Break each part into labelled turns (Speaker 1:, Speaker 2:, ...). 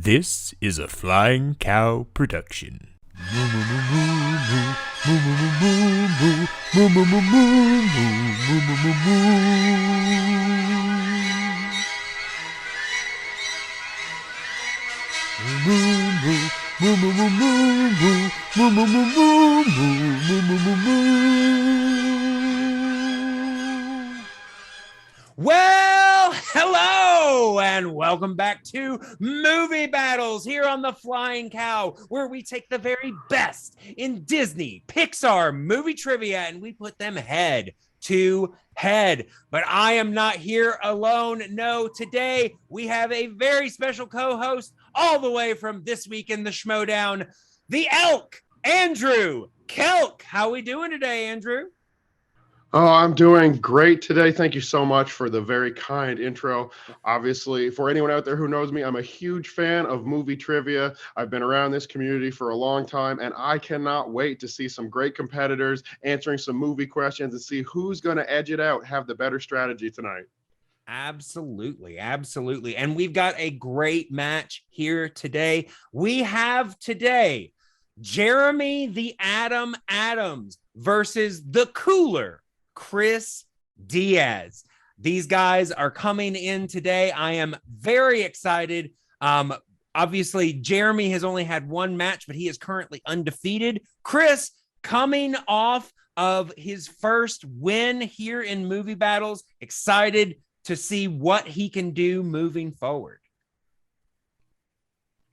Speaker 1: This is a Flying Cow production.
Speaker 2: Well, hello, and welcome back to Movie Battles here on the Flying Cow, where we take the very best in Disney, Pixar movie trivia, and we put them head to head. But I am not here alone. No, today we have a very special co-host all the way from This Week in the Schmodown, the Elk, Andrew Kelk. How we doing today, Andrew?
Speaker 3: Oh, I'm doing great today. Thank you so much for the very kind intro. Obviously, for anyone out there who knows me, I'm a huge fan of movie trivia. I've been around this community for a long time, and I cannot wait to see some great competitors answering some movie questions and see who's going to edge it out, have the better strategy tonight.
Speaker 2: Absolutely. And we've got a great match here today. We have today Jeremy the Atom Adams versus the cooler Chris Diaz. These guys are coming in today. I am very excited. Obviously, Jeremy has only had one match, but he is currently undefeated. Chris, coming off of his first win here in Movie Battles, excited to see what he can do moving forward.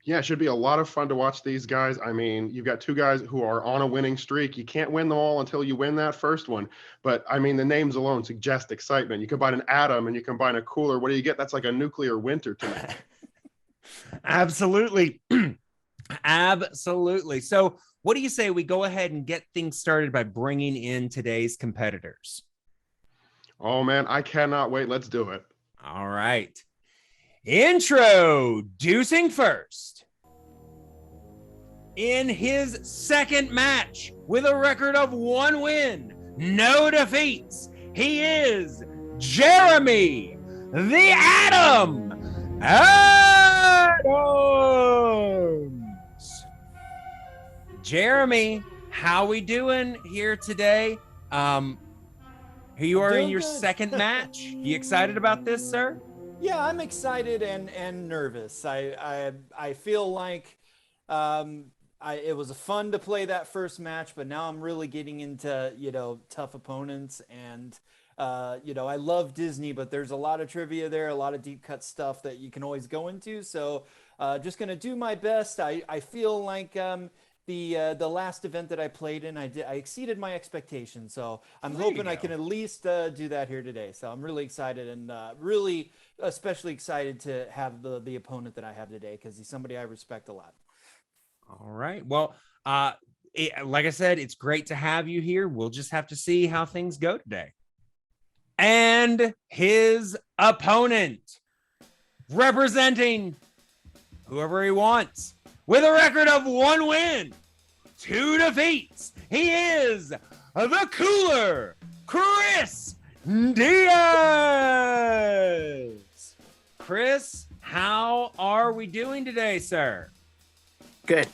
Speaker 3: Yeah, it should be a lot of fun to watch these guys. I mean, you've got two guys who are on a winning streak. You can't win them all until you win that first one. But I mean, the names alone suggest excitement. You combine an atom and you combine a cooler. What do you get? That's like a nuclear winter to me.
Speaker 2: Absolutely. Absolutely. So what do you say we go ahead and get things started by bringing in today's competitors?
Speaker 3: Oh, man, I cannot wait. Let's do it.
Speaker 2: All right. Introducing first, in his second match with a record of 1 win, no defeats, he is Jeremy the Atom Adams. Jeremy, how we doing here today? Here you are in your second match. You excited about this, sir?
Speaker 4: Yeah, I'm excited and nervous. I feel like it was fun to play that first match, but now I'm really getting into tough opponents, and I love Disney, but there's a lot of trivia there, a lot of deep cut stuff that you can always go into. So just gonna do my best. I feel like the last event that I played in, I exceeded my expectations. So I'm hoping I can at least do that here today. So I'm really excited and really especially excited to have the opponent that I have today, because he's somebody I respect a lot.
Speaker 2: All right. Well, like I said, it's great to have you here. We'll just have to see how things go today. And his opponent, representing whoever he wants, with a record of 1 win, 2 defeats, he is the cooler Chris Diaz. Chris, how are we doing today, sir?
Speaker 5: Good.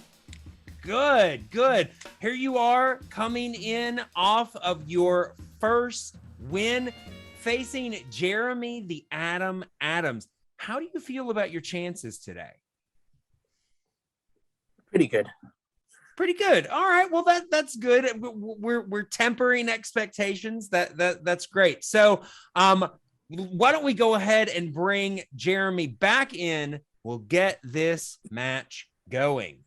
Speaker 2: Good. Here you are coming in off of your first win, facing Jeremy the Atom Adams. How do you feel about your chances today?
Speaker 5: Pretty good.
Speaker 2: Pretty good. All right. Well, that's good. We're tempering expectations. That's great. So, why don't we go ahead and bring Jeremy back in? We'll get this match going.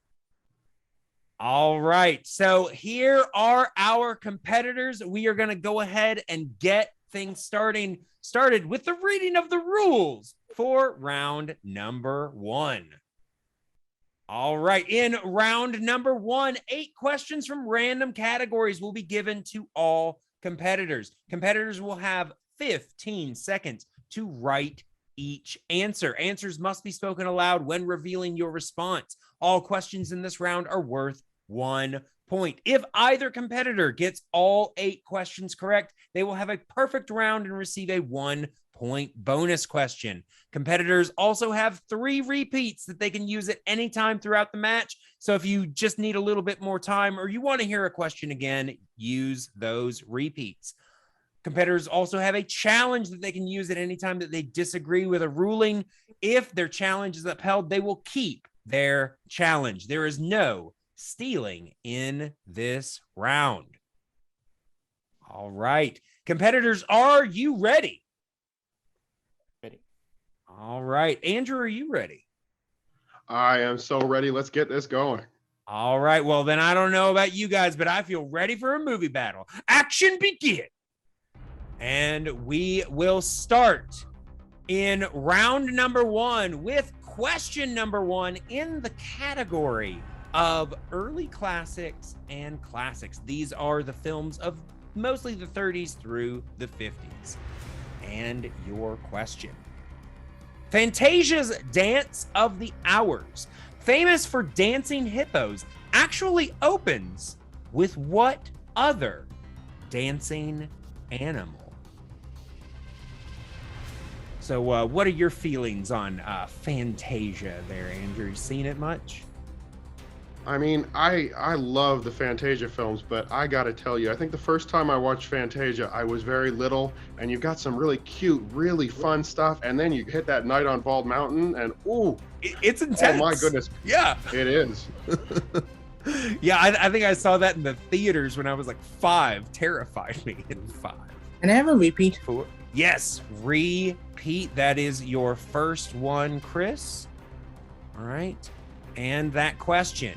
Speaker 2: All right. So here are our competitors. We are going to go ahead and get things started with the reading of the rules for round number 1. All right. In round number 1, 8 questions from random categories will be given to all competitors. Competitors will have 15 seconds to write each answer. Answers must be spoken aloud when revealing your response. All questions in this round are worth 1 point. If either competitor gets all 8 questions correct, they will have a perfect round and receive a 1 point bonus question. Competitors also have 3 repeats that they can use at any time throughout the match. So if you just need a little bit more time or you want to hear a question again, use those repeats. Competitors also have a challenge that they can use at any time that they disagree with a ruling. If their challenge is upheld, they will keep their challenge. There is no stealing in this round. All right. Competitors, are you ready?
Speaker 4: Ready.
Speaker 2: All right. Andrew, are you ready?
Speaker 3: I am so ready. Let's get this going.
Speaker 2: All right. Well, then I don't know about you guys, but I feel ready for a movie battle. Action begin. And we will start in round number 1 with question number 1 in the category of early classics and classics. These are the films of mostly the 30s through the 50s. And your question. Fantasia's Dance of the Hours, famous for dancing hippos, actually opens with what other dancing animal? So what are your feelings on Fantasia there, Andrew? Seen it much?
Speaker 3: I mean, I love the Fantasia films, but I gotta tell you, I think the first time I watched Fantasia, I was very little, and you've got some really cute, really fun stuff, and then you hit that night on Bald Mountain, and ooh,
Speaker 2: It's intense.
Speaker 3: oh my goodness,
Speaker 2: Yeah.
Speaker 3: it is.
Speaker 2: Yeah, I think I saw that in the theaters when I was like 5. Terrified me in 5.
Speaker 5: And I have a repeat.
Speaker 2: 4. Yes, repeat. That is your first one, Chris. All right. And that question.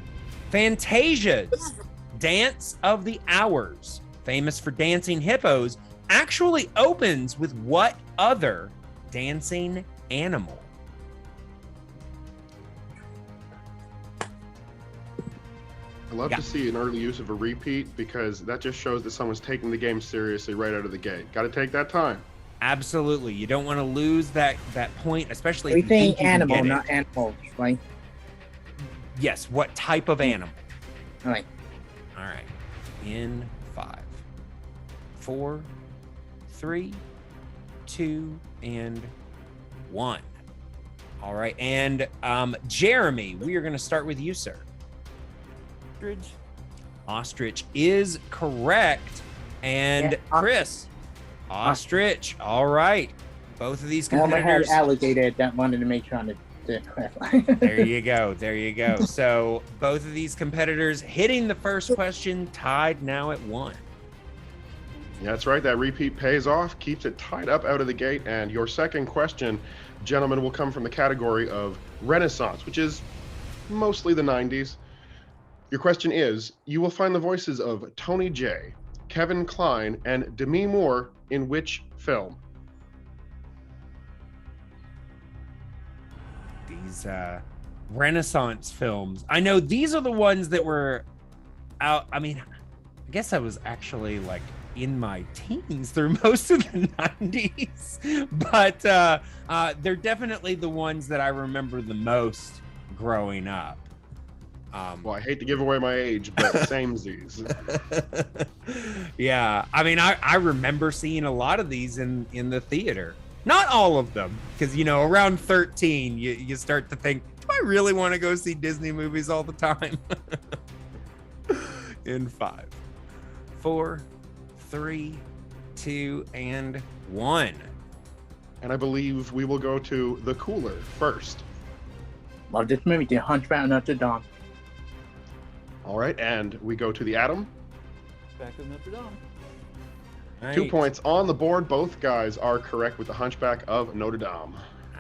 Speaker 2: Fantasia's Dance of the Hours, famous for dancing hippos, actually opens with what other dancing animal?
Speaker 3: I love to see an early use of a repeat because that just shows that someone's taking the game seriously right out of the gate. Got to take that time.
Speaker 2: Absolutely. You don't want to lose that point, especially
Speaker 5: We
Speaker 2: if you think
Speaker 5: think
Speaker 2: you can
Speaker 5: animal,
Speaker 2: get it.
Speaker 5: not animals, right?
Speaker 2: Yes, what type of animal?
Speaker 5: All right.
Speaker 2: All right. In 5, 4, 3, 2, and 1. All right. And Jeremy, we are going to start with you, sir.
Speaker 4: Ostrich.
Speaker 2: Ostrich is correct. And
Speaker 5: Yeah,
Speaker 2: Chris, ostrich. All right. Both of these
Speaker 5: I had
Speaker 2: competitors.
Speaker 5: alligator that wanted to make sure to clarify.
Speaker 2: There you go. There you go. So both of these competitors hitting the first question, tied now at 1.
Speaker 3: Yeah, that's right. That repeat pays off, keeps it tied up out of the gate. And your second question, gentlemen, will come from the category of Renaissance, which is mostly the 90s. Your question is, you will find the voices of Tony Jay, Kevin Kline, and Demi Moore in which film?
Speaker 2: These Renaissance films. I know these are the ones that were out. I mean, I guess I was actually like in my teens through most of the 90s, but they're definitely the ones that I remember the most growing up.
Speaker 3: Well, I hate to give away my age, but samesies.
Speaker 2: Yeah, I mean, I remember seeing a lot of these in the theater. Not all of them, because, you know, around 13, you start to think, do I really want to go see Disney movies all the time? In 5, 4, 3, 2, and 1.
Speaker 3: And I believe we will go to the cooler first.
Speaker 5: Love this movie, The Hunchback of Notre Dame.
Speaker 3: All right, and we go to the Atom.
Speaker 4: Back of Notre Dame.
Speaker 3: 2
Speaker 2: Right.
Speaker 3: points on the board. Both guys are correct with the Hunchback of Notre Dame.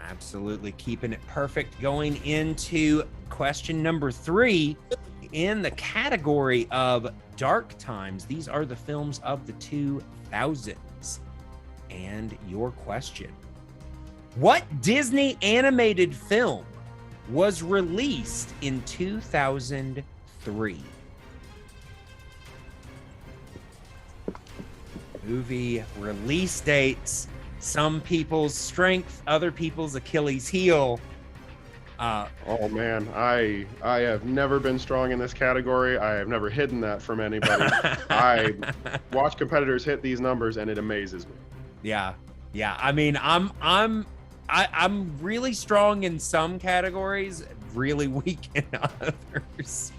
Speaker 2: Absolutely keeping it perfect. Going into question number 3 in the category of dark times. These are the films of the 2000s. And your question. What Disney animated film was released in 2003? Movie release dates, some people's strength, other people's Achilles heel.
Speaker 3: Oh man, I have never been strong in this category. I have never hidden that from anybody. I watch competitors hit these numbers and it amazes me.
Speaker 2: Yeah, Yeah, I mean, I'm really strong in some categories, really weak in others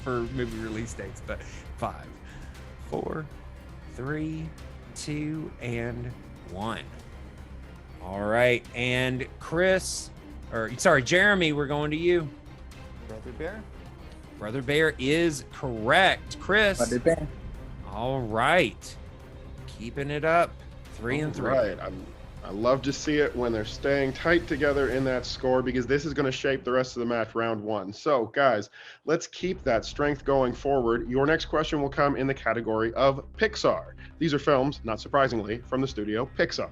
Speaker 2: for movie release dates. But 5, 4, 3, 2, and 1. All right, and Jeremy, we're going to you.
Speaker 4: Brother Bear.
Speaker 2: Brother Bear is correct. Chris.
Speaker 5: Brother Bear.
Speaker 2: All right, keeping it up. 3 and 3.
Speaker 3: Right. I love to see it when they're staying tight together in that score, because this is going to shape the rest of the match, round 1. So, guys, let's keep that strength going forward. Your next question will come in the category of Pixar. These are films, not surprisingly, from the studio Pixar.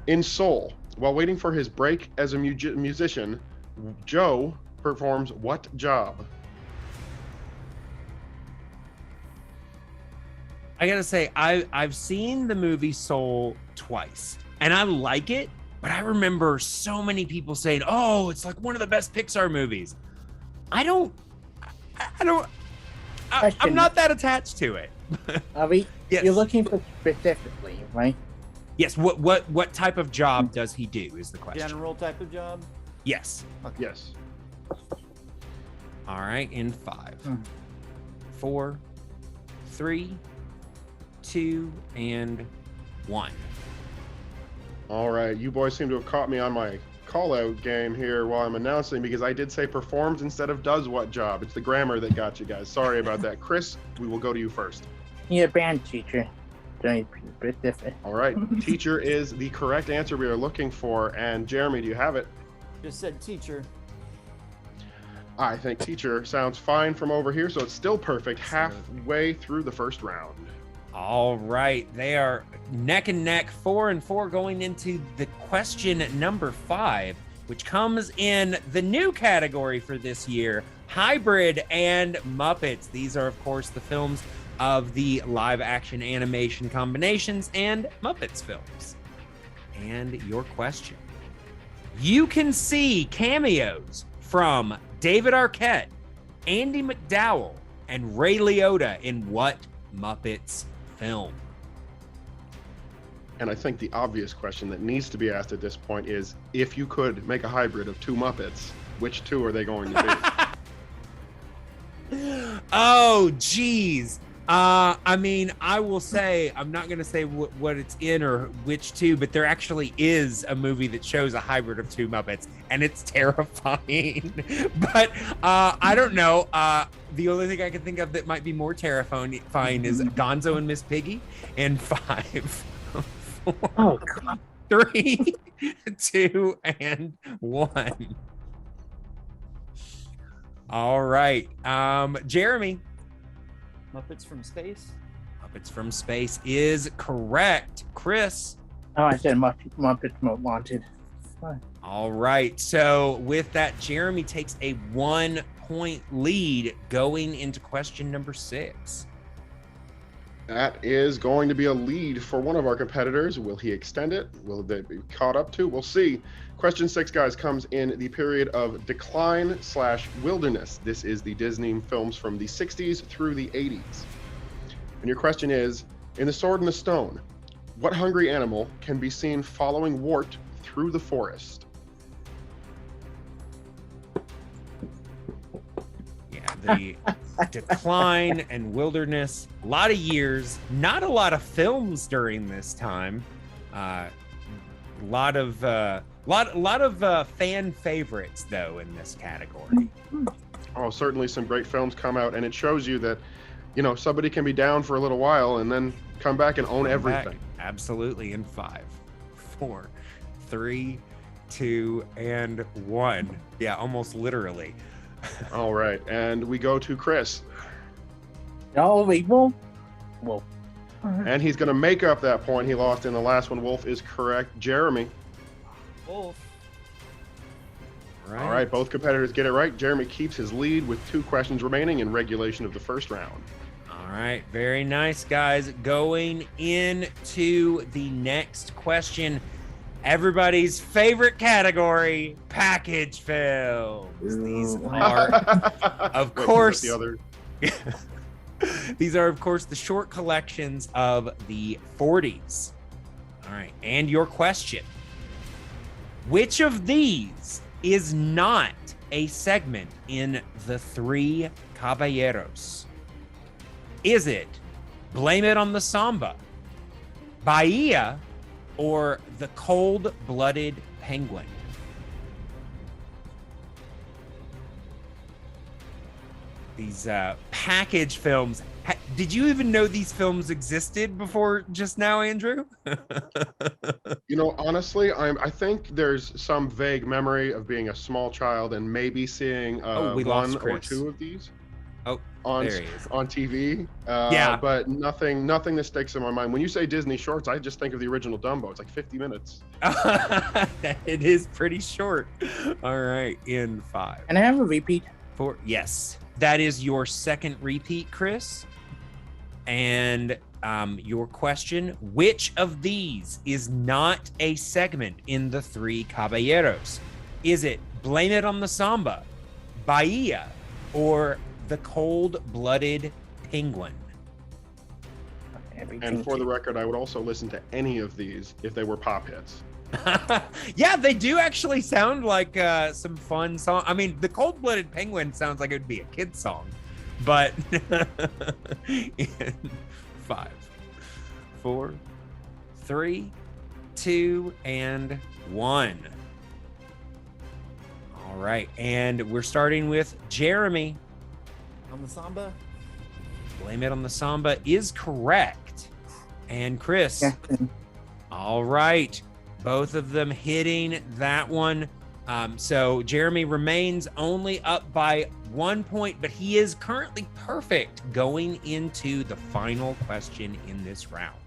Speaker 3: In Soul, while waiting for his break as a musician, Joe performs what job?
Speaker 2: I gotta say, I've seen the movie Soul twice, and I like it, but I remember so many people saying, "Oh, it's like one of the best Pixar movies." I'm not that attached to it.
Speaker 5: Are we?
Speaker 2: Yes.
Speaker 5: You're looking for specifically, right?
Speaker 2: Yes. What type of job does he do? Is the question.
Speaker 4: General type of job.
Speaker 2: Yes.
Speaker 4: Okay.
Speaker 3: Yes.
Speaker 2: All right. In 5, 4, 3, 2, and 1.
Speaker 3: All right, you boys seem to have caught me on my call-out game here while I'm announcing, because I did say performs instead of does what job. It's the grammar that got you guys. Sorry about that. Chris, we will go to you first.
Speaker 5: You're a band teacher. Don't be specific.
Speaker 3: All right, teacher is the correct answer we are looking for. And Jeremy, do you have it?
Speaker 4: Just said teacher.
Speaker 3: I think teacher sounds fine from over here, so it's still perfect halfway through the first round.
Speaker 2: All right, they are neck and neck, 4 and 4, going into the question number 5, which comes in the new category for this year, Hybrid and Muppets. These are, of course, the films of the live action animation combinations and Muppets films. And your question. You can see cameos from David Arquette, Andy McDowell, and Ray Liotta in what Muppets film?
Speaker 3: And I think the obvious question that needs to be asked at this point is, if you could make a hybrid of 2 Muppets, which 2 are they going to be?
Speaker 2: Oh, geez. I mean, I will say, I'm not going to say what it's in or which 2, but there actually is a movie that shows a hybrid of 2 Muppets, and it's terrifying. But I don't know. The only thing I can think of that might be more terrifying is Gonzo and Miss Piggy. And 5, 4,
Speaker 5: Oh, God.
Speaker 2: 3, 2, and 1. All right. Jeremy.
Speaker 4: Muppets from Space.
Speaker 2: Muppets from Space is correct. Chris.
Speaker 5: Oh, I said Muppets Most Wanted. Fine.
Speaker 2: All right. So with that, Jeremy takes a 1-point lead going into question number 6.
Speaker 3: That is going to be a lead for one of our competitors. Will he extend it? Will they be caught up to? We'll see. Question 6, guys, comes in the period of decline/wilderness. This is the Disney films from the 60s through the 80s. And your question is, in The Sword and the Stone, what hungry animal can be seen following Wart through the forest?
Speaker 2: Yeah, the decline and wilderness. A lot of years, not a lot of films during this time. A lot of fan favorites though in this category.
Speaker 3: Oh, certainly some great films come out, and it shows you that, you know, somebody can be down for a little while and then come back and own everything.
Speaker 2: Absolutely. In 5, 4, 3, 2, and 1. Yeah, almost literally.
Speaker 3: All right, and we go to Chris,
Speaker 5: No, we won't. Well,
Speaker 3: and he's going to make up that point he lost in the last one. Wolf is correct. Jeremy.
Speaker 4: Wolf.
Speaker 3: All right, both competitors get it right. Jeremy keeps his lead with 2 questions remaining in regulation of the first round.
Speaker 2: All right, very nice, guys. Going into the next question, everybody's favorite category, package films. These are, of course,
Speaker 3: the other.
Speaker 2: These are, of course, the short collections of the 40s. All right. And your question. Which of these is not a segment in The Three Caballeros? Is it Blame It on the Samba, Bahia, or The Cold-Blooded Penguin? These package films. Did you even know these films existed before just now, Andrew?
Speaker 3: You know, honestly, I think there's some vague memory of being a small child and maybe seeing
Speaker 2: we lost
Speaker 3: one or
Speaker 2: Chris.
Speaker 3: two of these
Speaker 2: Oh,
Speaker 3: on
Speaker 2: there he is.
Speaker 3: on TV.
Speaker 2: Yeah.
Speaker 3: But nothing that sticks in my mind. When you say Disney shorts, I just think of the original Dumbo. It's like 50 minutes.
Speaker 2: It is pretty short. All right, in 5,
Speaker 5: And I have a repeat.
Speaker 2: 4. Yes, that is your second repeat, Chris. And your question, which of these is not a segment in The Three Caballeros? Is it Blame It on the Samba, Bahia, or The Cold-Blooded Penguin?
Speaker 3: And for the record, I would also listen to any of these if they were pop hits.
Speaker 2: Yeah, they do actually sound like some fun song. I mean, The Cold-Blooded Penguin sounds like it would be a kid's song. But in 5, 4, 3, 2, and 1. All right, and we're starting with Jeremy.
Speaker 4: On the Samba?
Speaker 2: Blame It on the Samba is correct. And Chris.
Speaker 5: Yeah.
Speaker 2: All right, both of them hitting that one. So Jeremy remains only up by 1 point, but he is currently perfect going into the final question in this round.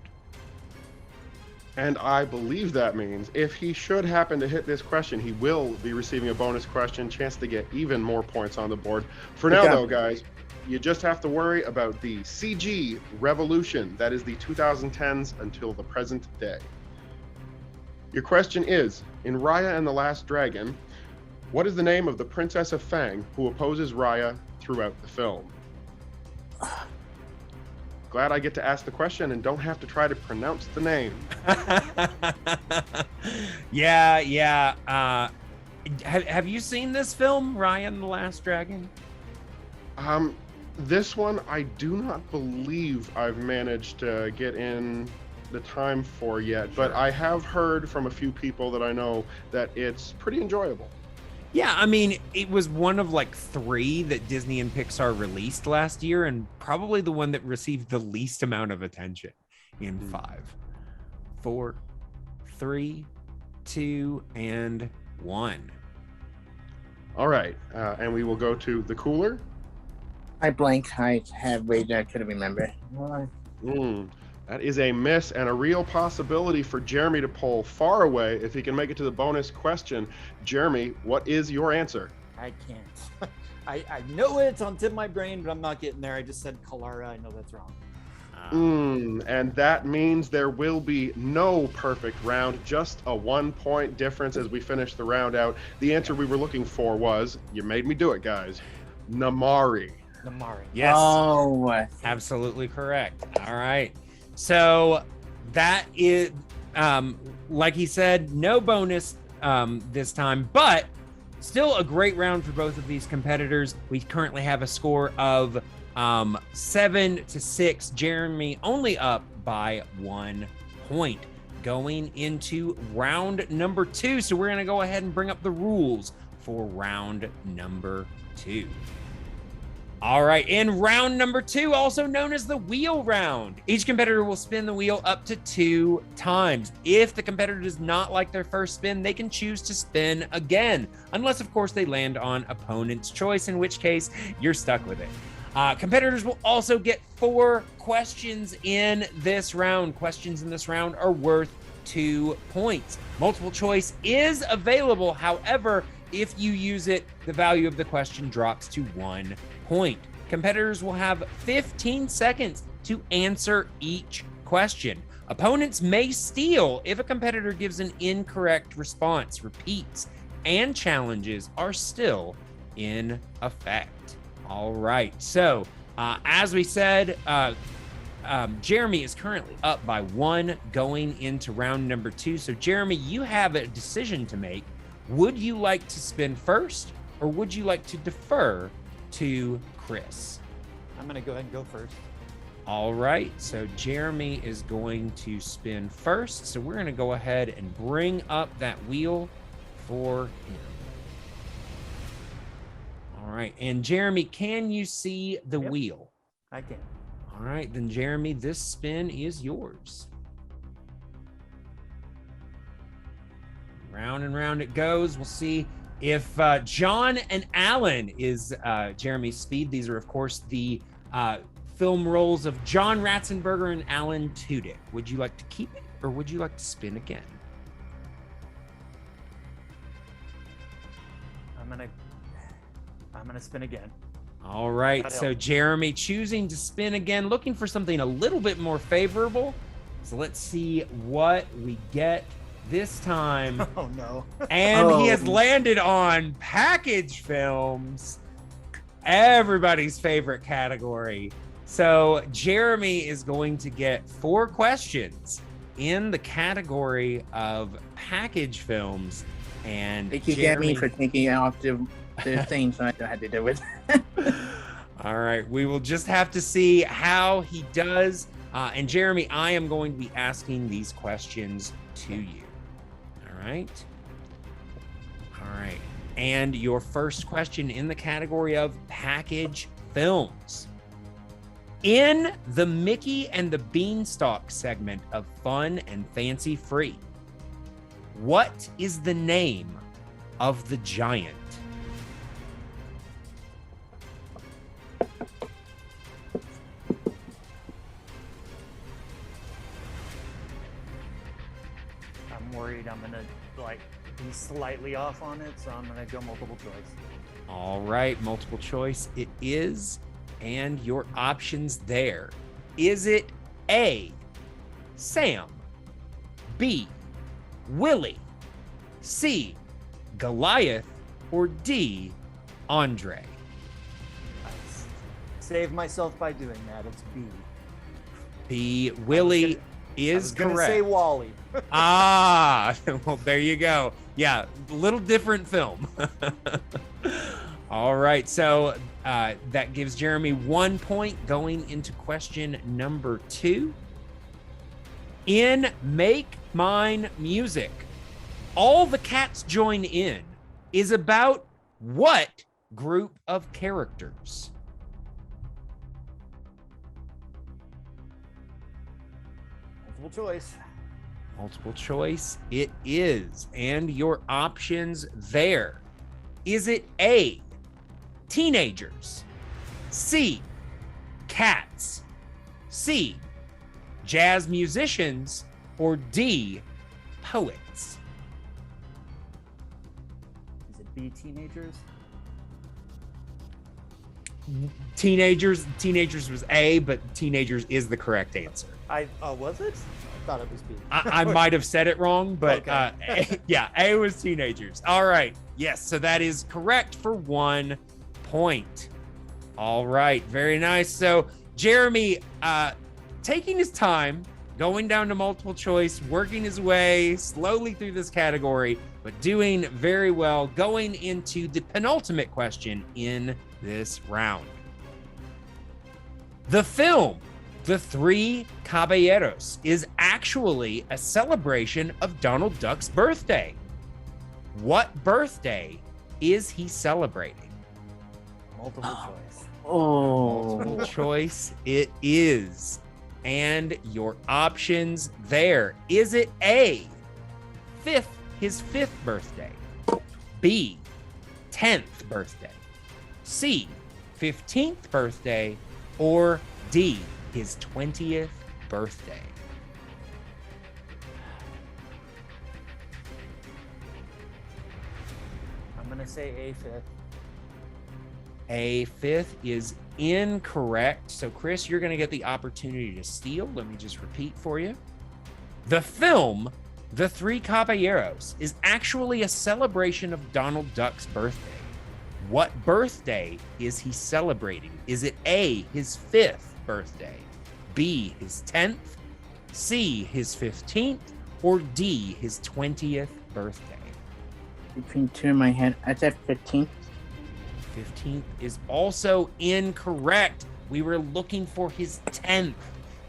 Speaker 3: And I believe that means if he should happen to hit this question, he will be receiving a bonus question, chance to get even more points on the board. For now, though, guys, you just have to worry about the CG revolution. That is the 2010s until the present day. Your question is, in Raya and the Last Dragon, what is the name of the Princess of Fang who opposes Raya throughout the film? Glad I get to ask the question and don't have to try to pronounce the name.
Speaker 2: Yeah. Have you seen this film, Raya and the Last Dragon?
Speaker 3: This one, I do not believe I've managed to get in the time for yet, but I have heard from a few people that I know that it's pretty enjoyable.
Speaker 2: Yeah, I mean, it was one of like 3 that Disney and Pixar released last year, and probably the one that received the least amount of attention in 5, 4, 3, 2, and 1.
Speaker 3: All right, and we will go to the cooler.
Speaker 5: I blank. I have wait. I couldn't remember.
Speaker 3: That is a miss and a real possibility for Jeremy to pull far away if he can make it to the bonus question. Jeremy, what is your answer?
Speaker 4: I can't. I know it's on tip of my brain, but I'm not getting there. I just said Kalara. I know that's wrong.
Speaker 3: And that means there will be no perfect round, just a 1-point difference as we finish the round out. The answer we were looking for was, you made me do it, guys, Namari.
Speaker 4: Namari.
Speaker 2: Yes.
Speaker 5: Oh,
Speaker 2: Absolutely correct. All right. So that is, like he said, no bonus this time, but still a great round for both of these competitors. We currently have a score of 7-6. Jeremy only up by 1 point going into round number 2. So we're going to go ahead and bring up the rules for round number 2. All right, in round number 2, also known as the wheel round, each competitor will spin the wheel up to 2 times. If the competitor does not like their first spin, they can choose to spin again, unless, of course, they land on opponent's choice, in which case you're stuck with it. Competitors will also get 4 questions in this round. Questions in this round are worth 2 points. Multiple choice is available. However, if you use it, the value of the question drops to 1 point. Competitors will have 15 seconds to answer each question. Opponents may steal if a competitor gives an incorrect response. Repeats and challenges are still in effect. All right. So, as we said, Jeremy is currently up by 1 going into round number 2. So Jeremy, you have a decision to make. Would you like to spin first, or would you like to defer to Chris?
Speaker 4: I'm going to go ahead and go first.
Speaker 2: All right, so Jeremy is going to spin first. So we're going to go ahead and bring up that wheel for him. All right, and Jeremy, can you see the wheel?
Speaker 4: I can.
Speaker 2: All right, then Jeremy, this spin is yours. Round and round it goes. We'll see if John and Alan is Jeremy's speed. These are, of course, the film roles of John Ratzenberger and Alan Tudyk. Would you like to keep it, or would you like to spin again?
Speaker 4: I'm gonna spin again.
Speaker 2: All right, so Jeremy choosing to spin again, looking for something a little bit more favorable. So let's see what we get this time.
Speaker 4: Oh no.
Speaker 2: And he has landed on package films, everybody's favorite category. So Jeremy is going to get 4 questions in the category of package films. And
Speaker 5: Thank you, Jeremy, for taking it off the thing, so I don't have to do it.
Speaker 2: All right, we will just have to see how he does. And Jeremy, I am going to be asking these questions to you. All right. All right. And your first question in the category of package films. In the Mickey and the Beanstalk segment of Fun and Fancy Free, what is the name of the giant?
Speaker 4: I'm worried I'm gonna be slightly off on it, so I'm gonna go multiple choice.
Speaker 2: All right, multiple choice it is. And your options there. Is it A, Sam, B, Willie, C, Goliath, or D, Andre?
Speaker 4: I saved myself by doing that. It's B.
Speaker 2: B, Willie is
Speaker 4: I was gonna
Speaker 2: correct.
Speaker 4: say Wally.
Speaker 2: Well, there you go. Yeah, little different film. All right, so that gives Jeremy 1 point going into question number 2. In Make Mine Music, All the Cats Join In is about what group of characters?
Speaker 4: Multiple choice.
Speaker 2: Multiple choice it is. And your options there. Is it A, teenagers, C, cats, C, jazz musicians, or D, poets?
Speaker 4: Is it B, teenagers?
Speaker 2: Teenagers was A, but teenagers is the correct answer.
Speaker 4: Was it? I thought it was B.
Speaker 2: I might have said it wrong, but
Speaker 4: Okay.
Speaker 2: A was teenagers. All right. Yes, so that is correct for 1 point. All right, very nice. So Jeremy, taking his time, going down to multiple choice, working his way slowly through this category, but doing very well, going into the penultimate question in this round. The film The Three Caballeros is actually a celebration of Donald Duck's birthday. What birthday is he celebrating?
Speaker 4: Multiple choice.
Speaker 2: Multiple choice it is. And your options there. Is it A, his fifth birthday, B, 10th birthday, C, 15th birthday, or D, his 20th birthday?
Speaker 4: I'm going to say A, 5th.
Speaker 2: A, 5th is incorrect. So Chris, you're going to get the opportunity to steal. Let me just repeat for you. The film The Three Caballeros is actually a celebration of Donald Duck's birthday. What birthday is he celebrating? Is it A, his 5th birthday, B, his 10th, C, his 15th, or D, his 20th birthday?
Speaker 5: Between two in my head, I said 15th.
Speaker 2: 15th is also incorrect. We were looking for his 10th.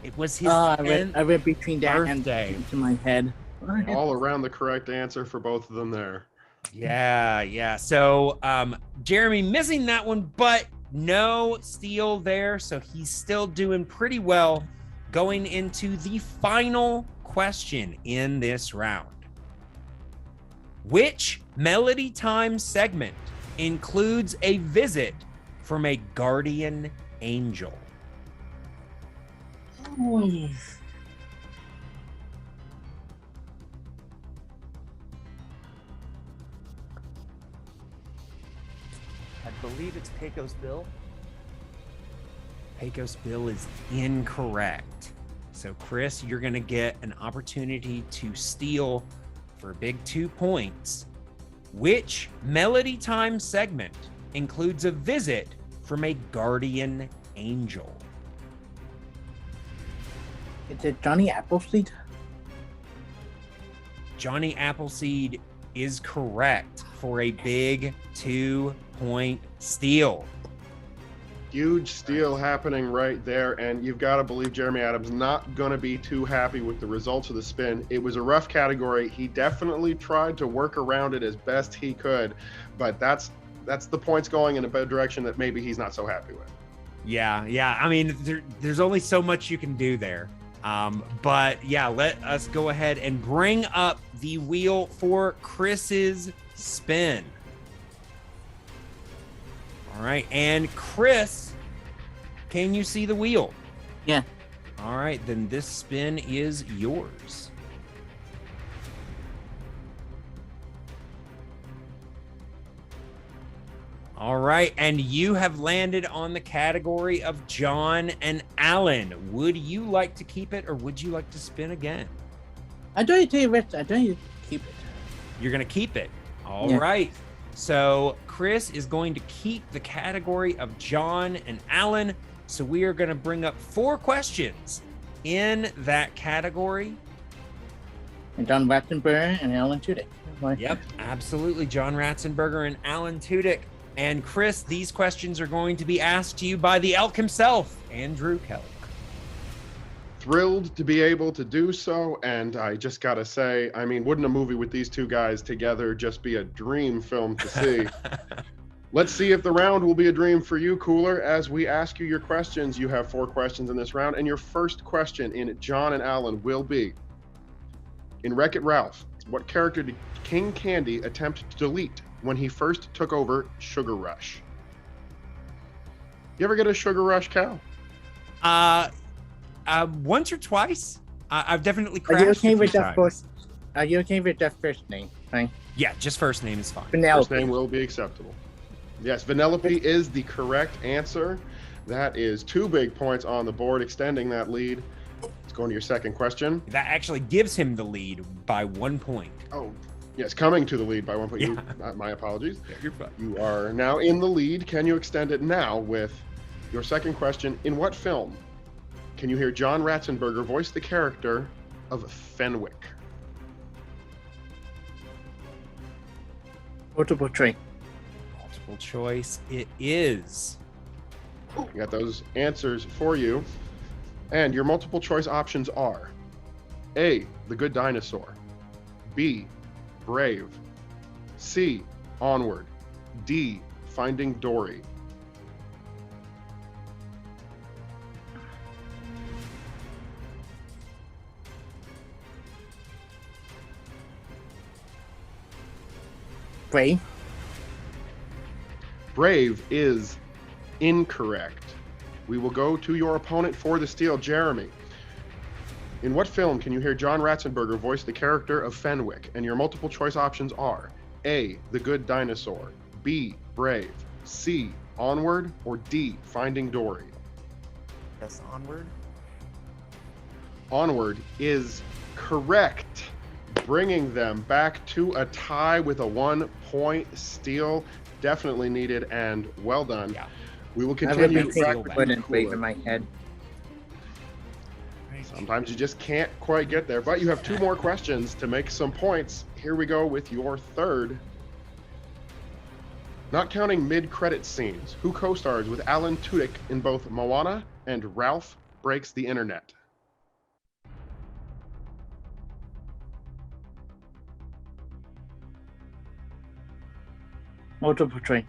Speaker 2: It was his 10th.
Speaker 5: I read between that
Speaker 2: birthday.
Speaker 5: and into my head.
Speaker 3: All around the correct answer for both of them there.
Speaker 2: Yeah. So Jeremy missing that one, but no steal there. So he's still doing pretty well going into the final question in this round. Which Melody Time segment includes a visit from a guardian angel?
Speaker 4: I believe it's Pecos Bill.
Speaker 2: Pecos Bill is incorrect. So Chris, you're going to get an opportunity to steal for a big 2 points. Which Melody Time segment includes a visit from a guardian angel?
Speaker 5: Is it Johnny Appleseed?
Speaker 2: Johnny Appleseed is correct for a big 2-point steal.
Speaker 3: Huge steal happening right there, and you've got to believe Jeremy Adams not going to be too happy with the results of the spin. It was a rough category. He definitely tried to work around it as best he could, but that's the points going in a bad direction that maybe he's not so happy with.
Speaker 2: Yeah. I mean, there's only so much you can do there. But yeah, let us go ahead and bring up the wheel for Chris's spin. All right, and Chris, can you see the wheel?
Speaker 5: Yeah.
Speaker 2: All right, then this spin is yours. All right, and you have landed on the category of John and Alan. Would you like to keep it, or would you like to spin again?
Speaker 5: I don't tell you, Rich. I don't you keep it.
Speaker 2: You're going to keep it. All
Speaker 5: Yeah.
Speaker 2: right. So Chris is going to keep the category of John and Alan. So we are going to bring up 4 questions in that category.
Speaker 5: And John Ratzenberger and Alan Tudyk.
Speaker 2: Yep, absolutely. John Ratzenberger and Alan Tudyk. And Chris, these questions are going to be asked to you by the elk himself, Andrew Kelk.
Speaker 3: Thrilled to be able to do so, and I just gotta say, I mean, wouldn't a movie with these two guys together just be a dream film to see? Let's see if the round will be a dream for you, Cooler. As we ask you your questions, you have 4 questions in this round, and your first question in John and Alan will be, in Wreck-It Ralph, what character did King Candy attempt to delete when he first took over Sugar Rush? You ever get a Sugar Rush, Cal?
Speaker 2: Once or twice. I've definitely
Speaker 5: Are you
Speaker 2: crashed
Speaker 5: okay
Speaker 2: a
Speaker 5: with
Speaker 2: few
Speaker 5: that
Speaker 2: times.
Speaker 5: first? Are you okay with that first name? Right?
Speaker 2: Yeah, just first name is fine.
Speaker 5: Penelope.
Speaker 3: First name will be acceptable. Yes, Vanellope is the correct answer. That is 2 big points on the board, extending that lead. Let's go into your second question.
Speaker 2: That actually gives him the lead by 1 point.
Speaker 3: Oh, yes, coming to the lead by 1 point.
Speaker 2: Yeah.
Speaker 3: My apologies.
Speaker 2: Yeah, you're fine.
Speaker 3: You are now in the lead. Can you extend it now with your second question? In what film can you hear John Ratzenberger voice the character of Fenwick?
Speaker 5: Multiple choice.
Speaker 2: Multiple choice. It is.
Speaker 3: You got those answers for you. And your multiple choice options are A, The Good Dinosaur, B, Brave, C, Onward, D, Finding Dory.
Speaker 5: Brave.
Speaker 3: Brave is incorrect. We will go to your opponent for the steal, Jeremy. In what film can you hear John Ratzenberger voice the character of Fenwick? And your multiple choice options are A, The Good Dinosaur, B, Brave, C, Onward, or D, Finding Dory.
Speaker 4: Yes, Onward.
Speaker 3: Onward is correct, bringing them back to a tie with a 1-point steal. Definitely needed and well done.
Speaker 2: Yeah.
Speaker 3: We will
Speaker 5: I would
Speaker 3: continue.
Speaker 5: be thinking
Speaker 2: back.
Speaker 5: Brave in my head.
Speaker 3: Sometimes you just can't quite get there, but you have 2 more questions to make some points. Here we go with your third. Not counting mid-credit scenes, who co-stars with Alan Tudyk in both Moana and Ralph Breaks the Internet?
Speaker 5: Multiple choice.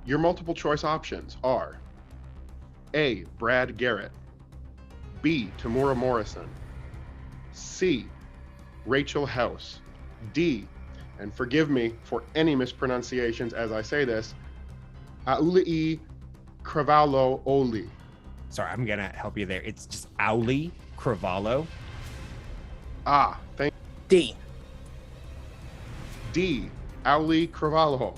Speaker 3: Your multiple choice options are A. Brad Garrett, B. Tamura Morrison, C. Rachel House, D. And forgive me for any mispronunciations as I say this, Aulii Cravalho Oli.
Speaker 2: Sorry, I'm gonna help you there. It's just Auli Cravalho.
Speaker 3: Thank
Speaker 5: D.
Speaker 3: D. Auli Cravalho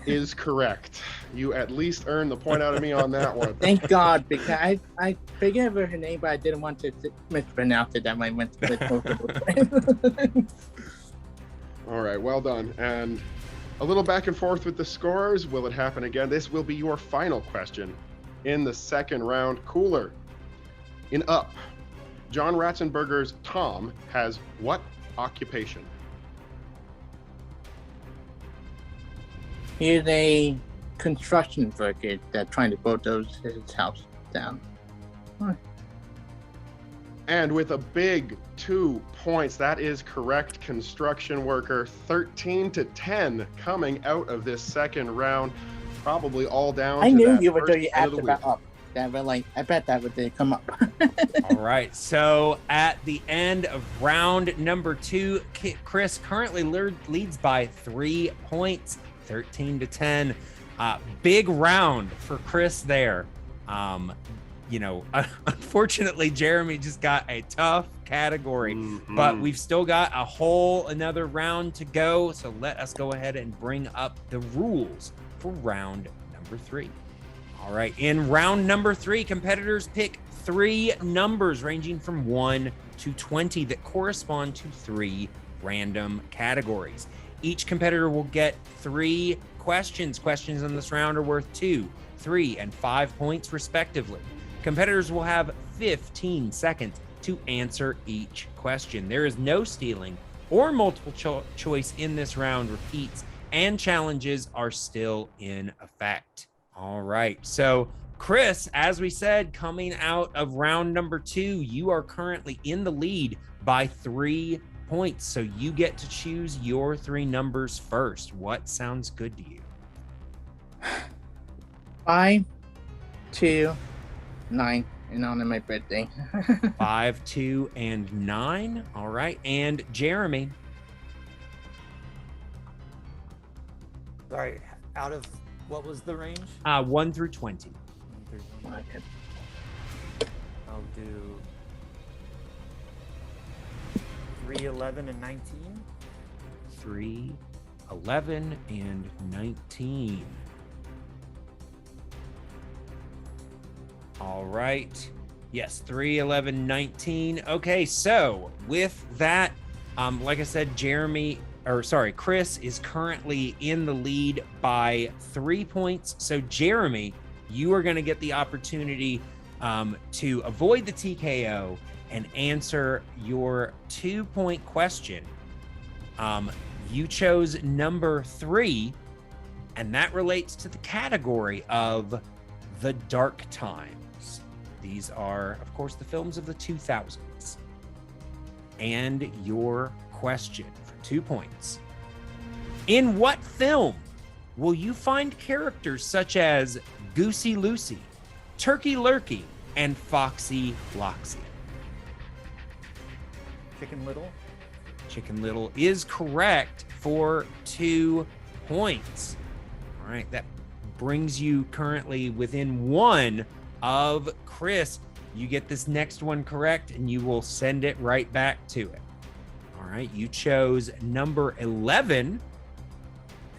Speaker 3: is correct. You at least earned the point out of me on that one.
Speaker 5: Thank God, because I figured her name, but I didn't want to mispronounce it. That might went with multiple choice.
Speaker 3: All right, well done. And a little back and forth with the scores. Will it happen again? This will be your final question in the second round. Cooler. In Up, John Ratzenberger's Tom has what occupation?
Speaker 5: He's a construction worker that's trying to bulldoze his house down.
Speaker 3: And with a big 2 points, that is correct. Construction worker. 13-10 coming out of this second round. Probably all down.
Speaker 5: I
Speaker 3: to
Speaker 5: knew
Speaker 3: that
Speaker 5: you were
Speaker 3: first
Speaker 5: doing
Speaker 3: hit
Speaker 5: asked
Speaker 3: of the
Speaker 5: about
Speaker 3: week.
Speaker 5: Up. That were like, I bet that would come up.
Speaker 2: All right. So at the end of round number 2, Chris currently leads by 3 points, 13-10. Big round for Chris there. Unfortunately, Jeremy just got a tough category, but we've still got another round to go. So let us go ahead and bring up the rules for round number 3. All right. In round number 3, competitors pick 3 numbers ranging from 1 to 20 that correspond to 3 random categories. Each competitor will get 3 questions. Questions in this round are worth 2, 3, and 5 points respectively. Competitors will have 15 seconds to answer each question. There is no stealing or multiple choice in this round. Repeats and challenges are still in effect. All right. So, Chris, as we said, coming out of round number 2, you are currently in the lead by 3 points. So you get to choose your 3 numbers first. What sounds good to you?
Speaker 5: 5, 2, 9, and on my birthday.
Speaker 2: 5, 2, and 9. All right. And Jeremy.
Speaker 4: Sorry, out of what was the range?
Speaker 2: 1 through 20.
Speaker 4: 1 through 20. I'll do 3, 11, and 19.
Speaker 2: 3, 11, and 19. All right. Yes, 3, 11, 19. Okay, so with that, like I said, Chris is currently in the lead by 3 points. So Jeremy, you are going to get the opportunity to avoid the TKO and answer your 2-point question. You chose number 3, and that relates to the category of the dark times. These are, of course, the films of the 2000s. And your question for 2 points. In what film will you find characters such as Goosey Lucy, Turkey Lurkey, and Foxy Loxy?
Speaker 4: Chicken Little.
Speaker 2: Chicken Little is correct for 2 points. All right, that brings you currently within 1 of Chris. You get this next one correct, and you will send it right back to it. All right, you chose number 11,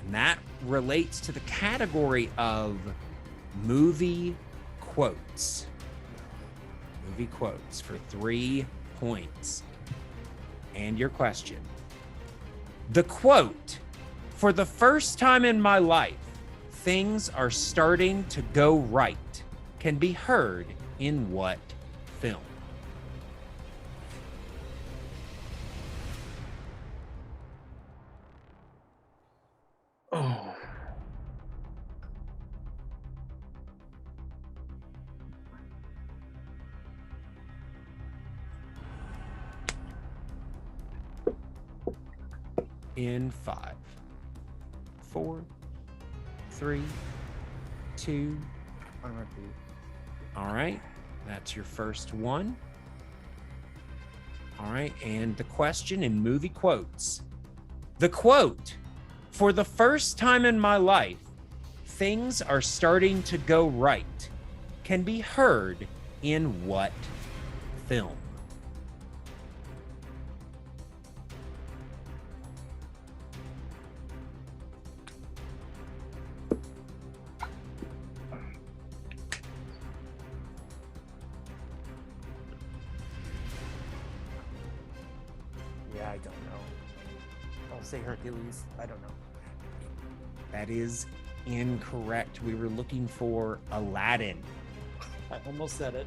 Speaker 2: and that relates to the category of movie quotes. Movie quotes for 3 points. And your question. The quote, "For the first time in my life, things are starting to go right," can be heard In what film?
Speaker 5: Oh.
Speaker 2: In 5, 4, 3, 2.
Speaker 4: On repeat.
Speaker 2: All right. That's your first one. All right. And the question in movie quotes. The quote, "For the first time in my life, things are starting to go right," can be heard in what film?
Speaker 6: Yeah, I don't know. I'll say Hercules. I don't know.
Speaker 2: That is incorrect. We were looking for Aladdin.
Speaker 4: I almost said it.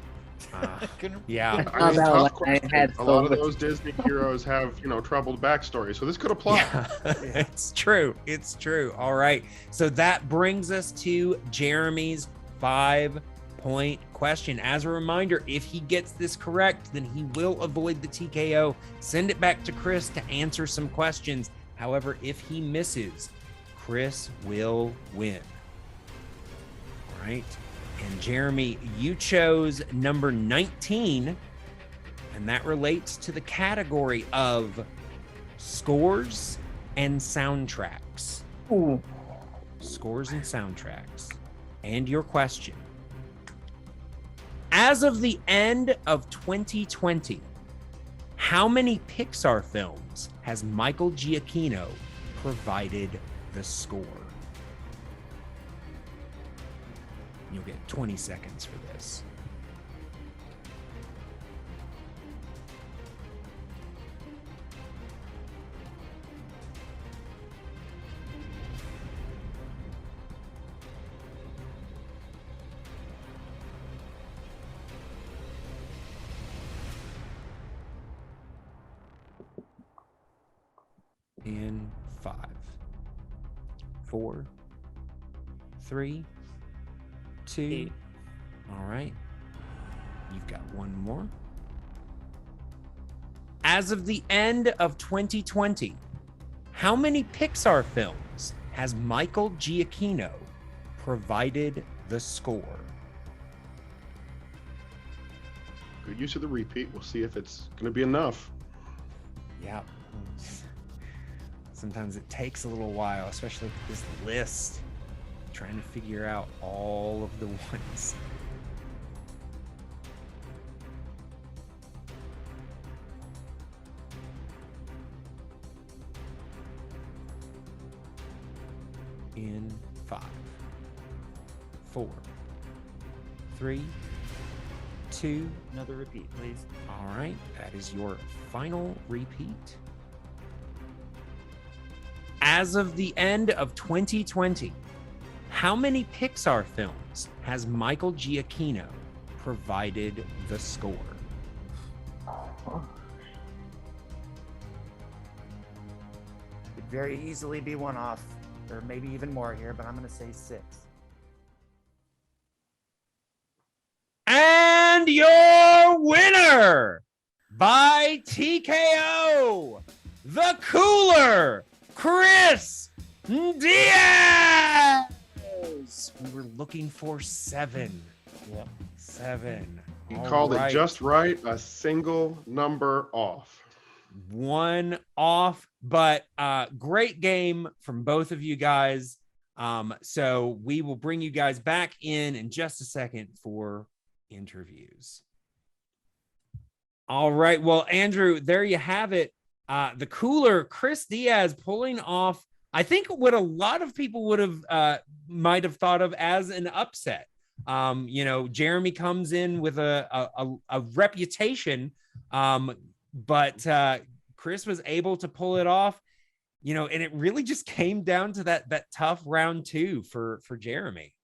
Speaker 4: Couldn't-
Speaker 2: Yeah.
Speaker 3: I mean,
Speaker 5: How about
Speaker 3: tough
Speaker 5: I
Speaker 3: question.
Speaker 5: had
Speaker 3: A lot of
Speaker 5: so
Speaker 3: those Disney heroes have, troubled backstories, so this could apply.
Speaker 2: Yeah, it's true. It's true. All right. So that brings us to Jeremy's 5-point question. As a reminder, if he gets this correct, then he will avoid the TKO. Send it back to Chris to answer some questions. However, if he misses, Chris will win. All right. And Jeremy, you chose number 19, and that relates to the category of scores and soundtracks.
Speaker 5: Ooh.
Speaker 2: Scores and soundtracks. And your question. As of the end of 2020, how many Pixar films has Michael Giacchino provided the score? You'll get 20 seconds for this. In 5, 4, 3, 2. All right. You've got one more. As of the end of 2020, how many Pixar films has Michael Giacchino provided the score?
Speaker 3: Good use of the repeat. We'll see if it's going to be enough.
Speaker 2: Yeah. Sometimes it takes a little while, especially with this list, trying to figure out all of the ones. In 5, 4, 3, 2.
Speaker 6: Another repeat, please.
Speaker 2: All right, that is your final repeat. As of the end of 2020, how many Pixar films has Michael Giacchino provided the score?
Speaker 6: Could very easily be one off, or maybe even more here, but I'm going to say 6.
Speaker 2: And your winner by TKO, the cooler, Chris Diaz. We were looking for 7.
Speaker 4: Yep.
Speaker 2: 7.
Speaker 3: He
Speaker 2: All
Speaker 3: called
Speaker 2: right.
Speaker 3: it just right, a single number off.
Speaker 2: One off, but great game from both of you guys. So we will bring you guys back in just a second for interviews. All right. Well, Andrew, there you have it. The cooler Chris Diaz pulling off, I think, what a lot of people would have might have thought of as an upset. Jeremy comes in with a reputation, but Chris was able to pull it off. And it really just came down to that tough round 2 for Jeremy.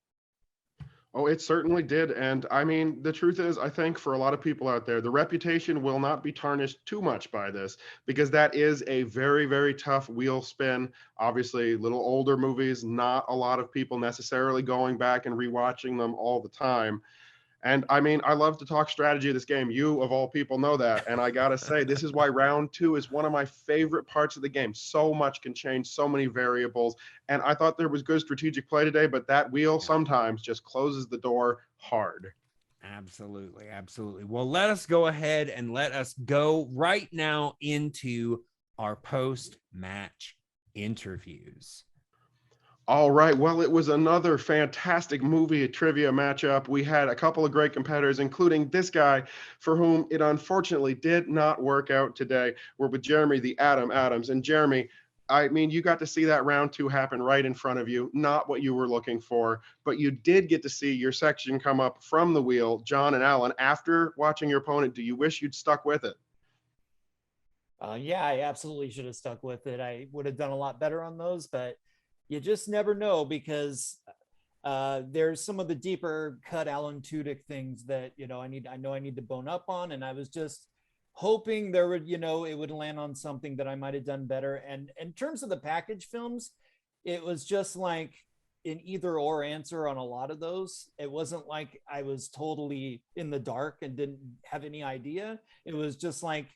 Speaker 3: Oh, it certainly did. And I mean, the truth is, I think for a lot of people out there, the reputation will not be tarnished too much by this because that is a very, very tough wheel spin. Obviously, little older movies, not a lot of people necessarily going back and rewatching them all the time. And I mean, I love to talk strategy of this game. You, of all people, know that. And I got to say, this is why round two is one of my favorite parts of the game. So much can change, so many variables. And I thought there was good strategic play today, but that wheel sometimes just closes the door hard.
Speaker 2: Absolutely, absolutely. Well, let us go ahead and let us go right now into our post-match interviews.
Speaker 3: All right. Well, it was another fantastic movie trivia matchup. We had a couple of great competitors, including this guy for whom it unfortunately did not work out today. We're with Jeremy, the Adam Adams. And Jeremy, I mean, you got to see that round two happen right in front of you, not what you were looking for, but you did get to see your section come up from the wheel. John and Alan, after watching your opponent, do you wish you'd stuck with it?
Speaker 4: Yeah, I absolutely should have stuck with it. I would have done a lot better on those, but you just never know because there's some of the deeper cut Alan Tudyk things that I know I need to bone up on, and I was just hoping there would it would land on something that I might have done better. And in terms of the package films, it was just like an either or answer on a lot of those. It wasn't like I was totally in the dark and didn't have any idea. It was just like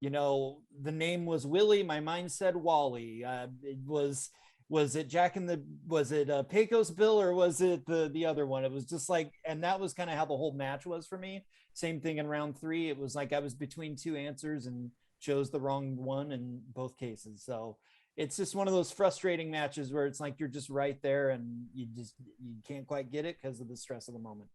Speaker 4: the name was Willie, my mind said Wally. It was it Jack and the was it Pecos Bill, or was it the other one? It was just like, and that was kind of how the whole match was for me. Same thing in round three. It was like I was between two answers and chose the wrong one in both cases. So it's just one of those frustrating matches where it's like you're just right there and you can't quite get it because of the stress of the moment.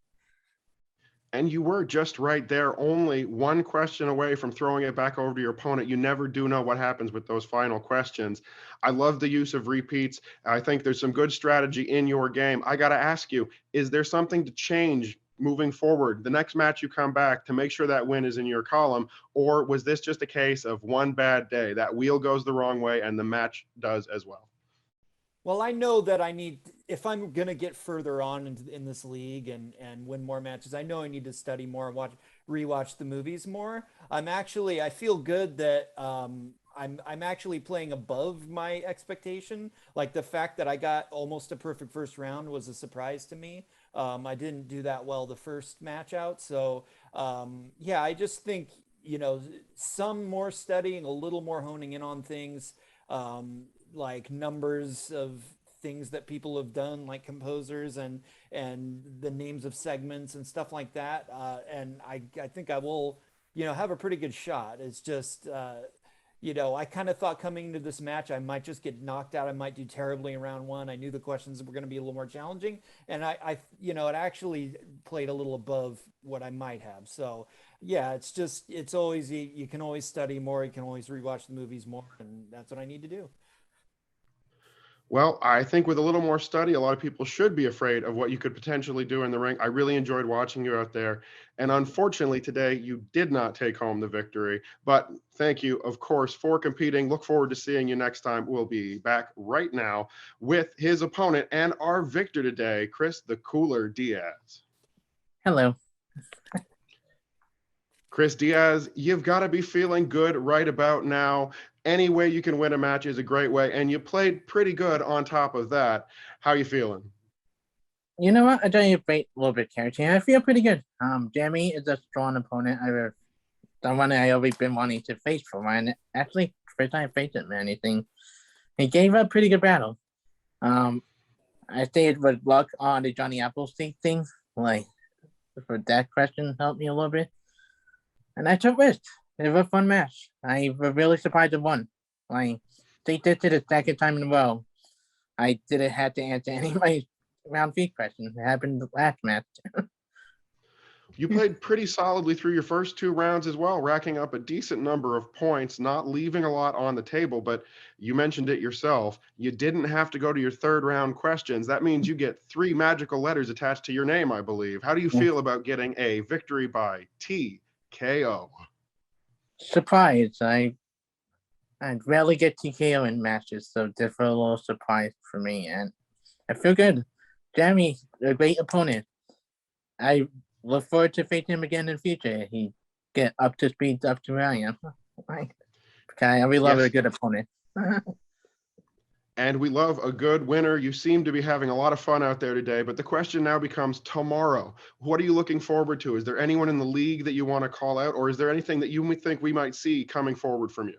Speaker 3: And you were just right there, only one question away from throwing it back over to your opponent. You never do know what happens with those final questions. I love the use of repeats. I think there's some good strategy in your game. I got to ask you, is there something to change moving forward? The next match you come back to make sure that win is in your column, or was this just a case of one bad day? That wheel goes the wrong way and the match does as well.
Speaker 4: Well, I know that I need, if I'm going to get further on in this league and win more matches, I know I need to study more and rewatch the movies more. I feel good that I'm actually playing above my expectation. Like the fact that I got almost a perfect first round was a surprise to me. I didn't do that well the first match out. So yeah, I just think, some more studying, a little more honing in on things. Like numbers of things that people have done, like composers and the names of segments and stuff like that. And I think I will, have a pretty good shot. It's just, I kind of thought coming into this match, I might just get knocked out. I might do terribly in round one. I knew the questions were going to be a little more challenging, and it actually played a little above what I might have. So yeah, it's always, you can always study more. You can always rewatch the movies more, and that's what I need to do.
Speaker 3: Well, I think with a little more study, a lot of people should be afraid of what you could potentially do in the ring. I really enjoyed watching you out there. And unfortunately, today you did not take home the victory. But thank you, of course, for competing. Look forward to seeing you next time. We'll be back right now with his opponent and our victor today, Chris the Cooler Diaz.
Speaker 5: Hello.
Speaker 3: Chris Diaz, you've got to be feeling good right about now. Any way you can win a match is a great way, and you played pretty good on top of that. How you feeling?
Speaker 5: You know what? I tell you a little bit character. I feel pretty good. Jeremy is a strong opponent. Someone I always been wanting to face for mine. Actually, first time I faced him or anything. He gave a pretty good battle. I stayed with luck on the Johnny Appleseed thing. Like, for that question helped me a little bit. And I took risks. It was a fun match. I was really surprised it won. Like, they did it the second time in a row. I didn't have to answer any of my round three questions. It happened the last match.
Speaker 3: You played pretty solidly through your first two rounds as well, racking up a decent number of points, not leaving a lot on the table, but you mentioned it yourself. You didn't have to go to your third round questions. That means you get 3 magical letters attached to your name, I believe. How do you feel about getting a victory by TKO?
Speaker 5: Surprised. I rarely get TKO in matches, so this was a little surprise for me, and I feel good. Jeremy, a great opponent. I look forward to facing him again in the future. He get up to speed up to where I am. Okay, we love
Speaker 3: Yes.
Speaker 5: a good opponent.
Speaker 3: And we love a good winner. You seem to be having a lot of fun out there today, but the question now becomes tomorrow. What are you looking forward to? Is there anyone in the league that you want to call out, or is there anything that you think we might see coming forward from you?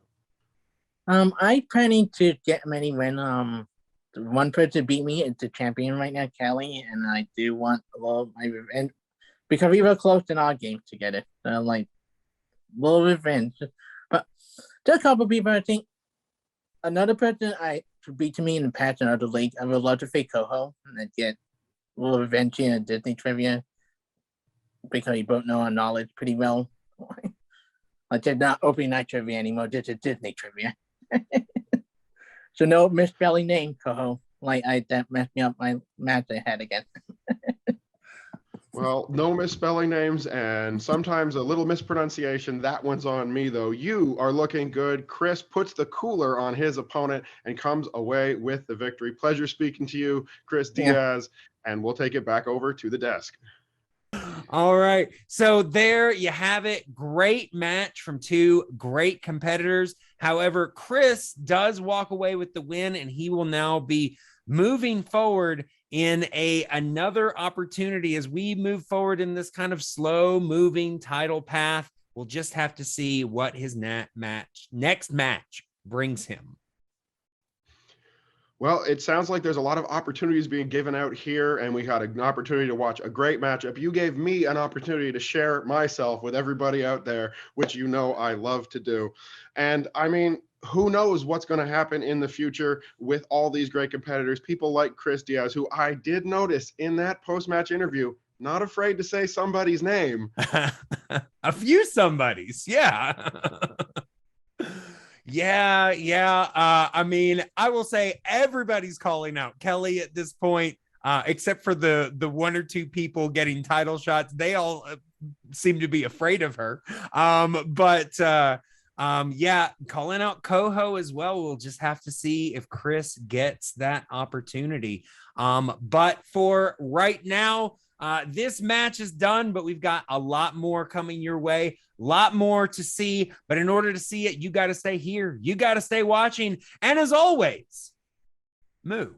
Speaker 5: I planning to get many win. The one person beat me is the champion right now, Kelly, and I do want a little my revenge because we were close in our games together. So like little revenge. But there are a couple people I think another person I beat to me in the past in other league, I would love to face Coho and get a little revenge here in Disney trivia because we both know our knowledge pretty well. Like it's not opening night trivia anymore, this is Disney trivia. So no misspelling name, Coho. Like that messed me up my match I had again.
Speaker 3: Well, no misspelling names and sometimes a little mispronunciation. That one's on me, though. You are looking good. Chris puts the cooler on his opponent and comes away with the victory. Pleasure speaking to you, Chris Diaz, and we'll take it back over to the desk.
Speaker 2: All right. So there you have it. Great match from two great competitors. However, Chris does walk away with the win, and he will now be moving forward in another opportunity as we move forward in this kind of slow moving title path. We'll just have to see what his next match brings him.
Speaker 3: Well, it sounds like there's a lot of opportunities being given out here, and we got an opportunity to watch a great matchup. You gave me an opportunity to share myself with everybody out there, which you know I love to do. And I mean, who knows what's going to happen in the future with all these great competitors, people like Chris Diaz, who I did notice in that post-match interview, not afraid to say somebody's name.
Speaker 2: A few somebodies. Yeah. Yeah. I mean, I will say everybody's calling out Kelly at this point, except for the one or two people getting title shots. They all seem to be afraid of her. Yeah, calling out Coho as well. We'll just have to see if Chris gets that opportunity. But for right now, this match is done, but we've got a lot more coming your way, a lot more to see. But in order to see it, you got to stay here. You got to stay watching. And as always, moo.